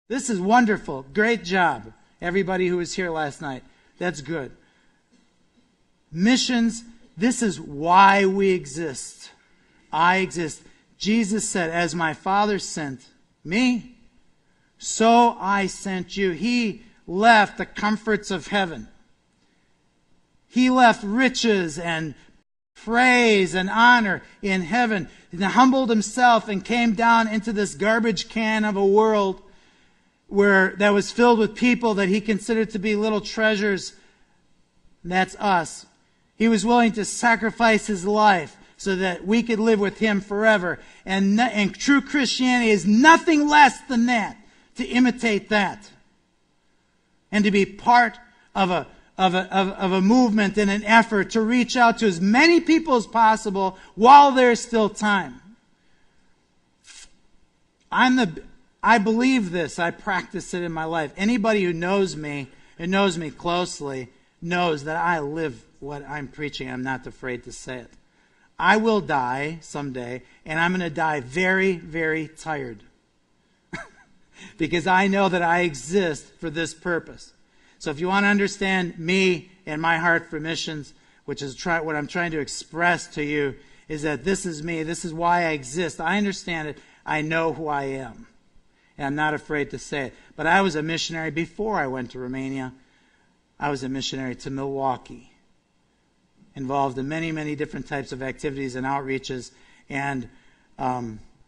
This is wonderful. Great job, everybody who was here last night. That's good. Missions, this is why we exist. I exist. Jesus said, as my Father sent me, so I sent you. He left the comforts of heaven. He left riches and praise and honor in heaven. He humbled himself and came down into this garbage can of a world that was filled with people that he considered to be little treasures. And that's us. He was willing to sacrifice his life so that we could live with him forever. And true Christianity is nothing less than that, to imitate that. And to be part of a movement and an effort to reach out to as many people as possible while there's still time. I believe this. I practice it in my life. Anybody who knows me and knows me closely knows that I live what I'm preaching. I'm not afraid to say it. I will die someday, and I'm going to die very, very tired. Because I know that I exist for this purpose. So if you want to understand me and my heart for missions, which is what I'm trying to express to you, is that this is me. This is why I exist. I understand it. I know who I am. And I'm not afraid to say it. But I was a missionary before I went to Romania. I was a missionary to Milwaukee. Involved in many, many different types of activities and outreaches. And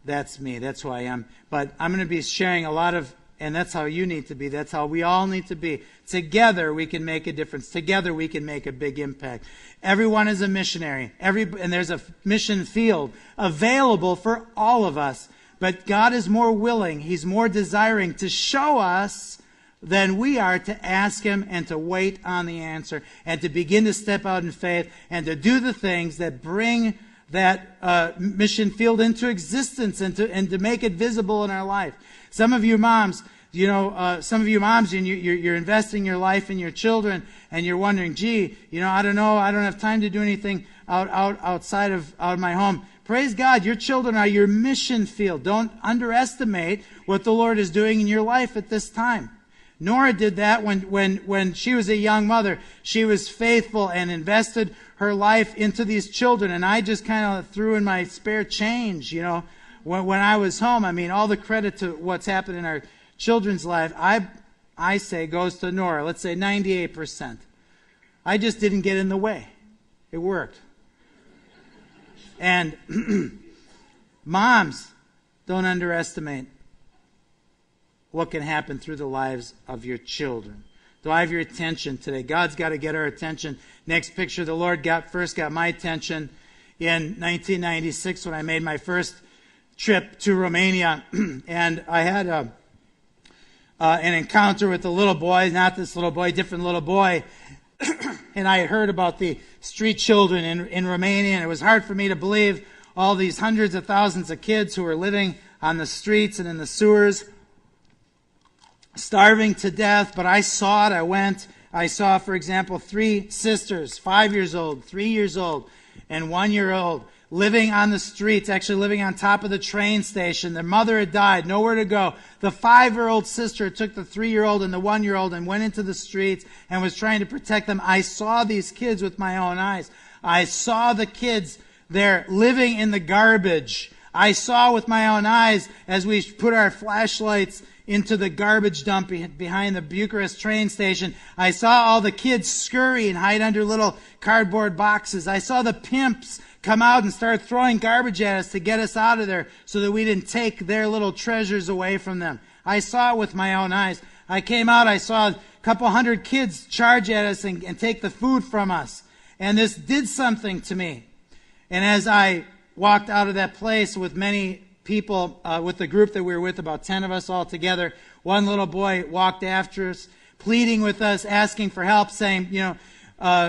that's me. That's who I am. But I'm going to be sharing a lot of, and that's how you need to be. That's how we all need to be. Together we can make a difference. Together we can make a big impact. Everyone is a missionary. And there's a mission field available for all of us. But God is more willing. He's more desiring to show us than we are to ask him and to wait on the answer and to begin to step out in faith and to do the things that bring that mission field into existence and to make it visible in our life. Some of you moms, and you're investing your life in your children, and you're wondering, I don't know, I don't have time to do anything outside of my home. Praise God, your children are your mission field. Don't underestimate what the Lord is doing in your life at this time. Nora did that when she was a young mother. She was faithful and invested her life into these children. And I just kind of threw in my spare change, when I was home. I mean, all the credit to what's happened in our children's life, I say goes to Nora. Let's say 98%. I just didn't get in the way. It worked. And moms, don't underestimate what can happen through the lives of your children. Do I have your attention today? God's got to get our attention. Next picture, the Lord first got my attention in 1996 when I made my first trip to Romania. And I had an encounter with a little boy, not this little boy, different little boy. And I had heard about the street children in Romania, and it was hard for me to believe all these hundreds of thousands of kids who were living on the streets and in the sewers, starving to death. But I saw it. I went. I saw, for example, 3 sisters, 5 years old, 3 years old, and 1 year old, living on the streets, actually living on top of the train station. Their mother had died, nowhere to go. The 5-year-old sister took the 3-year-old and the 1-year-old and went into the streets and was trying to protect them. I saw these kids with my own eyes. I saw the kids there living in the garbage. I saw with my own eyes as we put our flashlights into the garbage dump behind the Bucharest train station. I saw all the kids scurry and hide under little cardboard boxes. I saw the pimps come out and start throwing garbage at us to get us out of there so that we didn't take their little treasures away from them. I saw it with my own eyes. I came out, I saw a couple hundred kids charge at us and take the food from us. And this did something to me. And as I walked out of that place with many people, with the group that we were with, about 10 of us all together, one little boy walked after us, pleading with us, asking for help, saying,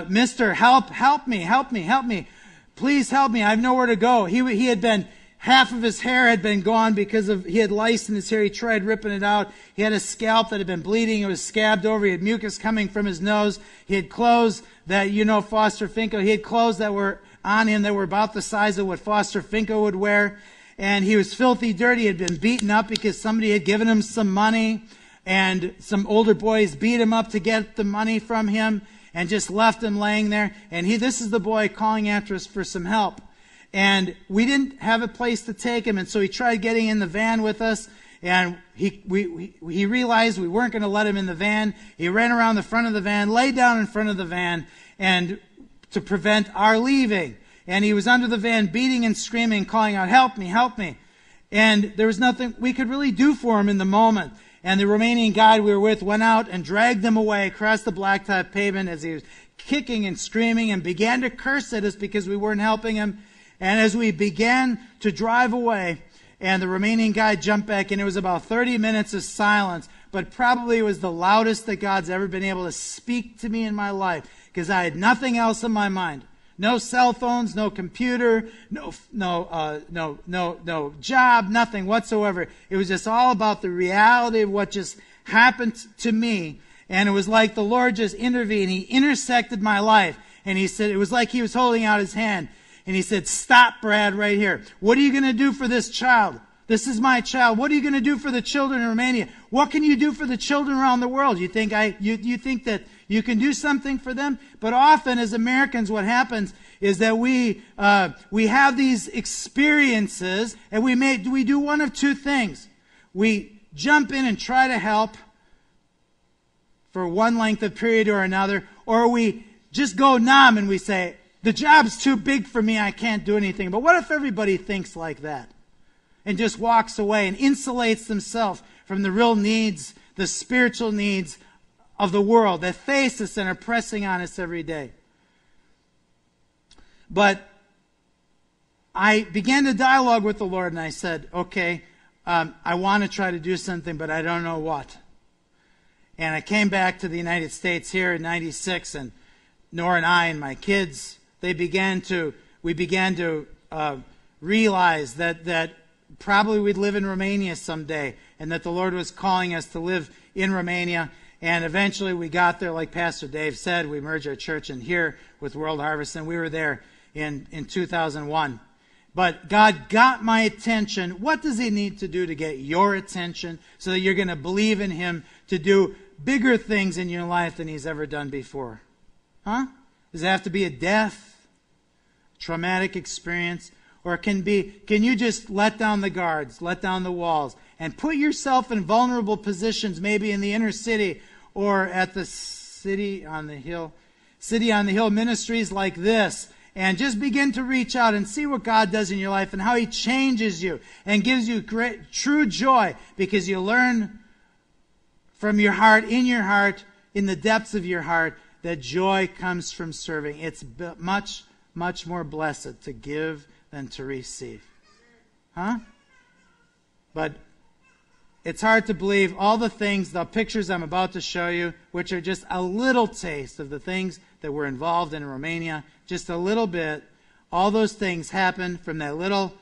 Mister, help me. Please help me. I have nowhere to go. He had been, half of his hair had been gone because he had lice in his hair. He tried ripping it out. He had a scalp that had been bleeding. It was scabbed over. He had mucus coming from his nose. He had clothes that, Foster Finko, he had clothes that were on him that were about the size of what Foster Finko would wear. and he was filthy dirty. He had been beaten up because somebody had given him some money, and some older boys beat him up to get the money from him and just left him laying there. And this is the boy calling after us for some help. And we didn't have a place to take him, and so he tried getting in the van with us, and he realized we weren't going to let him in the van. He ran around the front of the van, laid down in front of the van, and to prevent our leaving. And he was under the van beating and screaming, calling out, "Help me, help me." And there was nothing we could really do for him in the moment. And the Romanian guide we were with went out and dragged him away across the blacktop pavement as he was kicking and screaming and began to curse at us because we weren't helping him. And as we began to drive away, and the Romanian guide jumped back, and it was about 30 minutes of silence, but probably it was the loudest that God's ever been able to speak to me in my life, because I had nothing else in my mind. No cell phones, no computer, no job, nothing whatsoever. It was just all about the reality of what just happened to me. And it was like the Lord just intervened. He intersected my life. And he said, it was like he was holding out his hand. And he said, "Stop, Brad, right here. What are you going to do for this child? This is my child. What are you going to do for the children in Romania? What can you do for the children around the world? You think you think that you can do something for them?" But often as Americans, what happens is that we have these experiences, and we do one of two things. We jump in and try to help for one length of period or another, or we just go numb and we say, "The job's too big for me, I can't do anything." But what if everybody thinks like that and just walks away and insulates themselves from the real needs, the spiritual needs of the world that face us and are pressing on us every day? But I began to dialogue with the Lord, and I said, okay, I want to try to do something, but I don't know what. And I came back to the United States here in '96, and Nora and I and my kids, we began to realize that probably we'd live in Romania someday, and that the Lord was calling us to live in Romania. And eventually we got there, like Pastor Dave said. We merged our church in here with World Harvest, and we were there in 2001. But God got my attention. What does He need to do to get your attention so that you're going to believe in Him to do bigger things in your life than He's ever done before? Huh? Does it have to be a death, traumatic experience? Or can you just let down the guards, let down the walls, and put yourself in vulnerable positions, maybe in the inner city or at the City on the Hill ministries like this, and just begin to reach out and see what God does in your life and how He changes you and gives you great, true joy, because you learn from your heart, in the depths of your heart, that joy comes from serving. It's much, much more blessed to give than to receive. Huh? But it's hard to believe all the things, the pictures I'm about to show you, which are just a little taste of the things that were involved in Romania, just a little bit. All those things happened from that little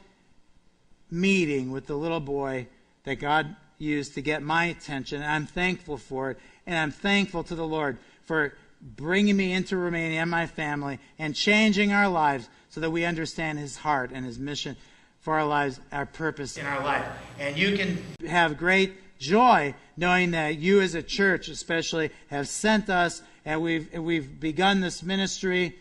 meeting with the little boy that God used to get my attention. And I'm thankful for it. And I'm thankful to the Lord for bringing me into Romania and my family and changing our lives so that we understand His heart and His mission for our lives, our purpose in our life. And you can have great joy knowing that you as a church especially have sent us, and we've begun this ministry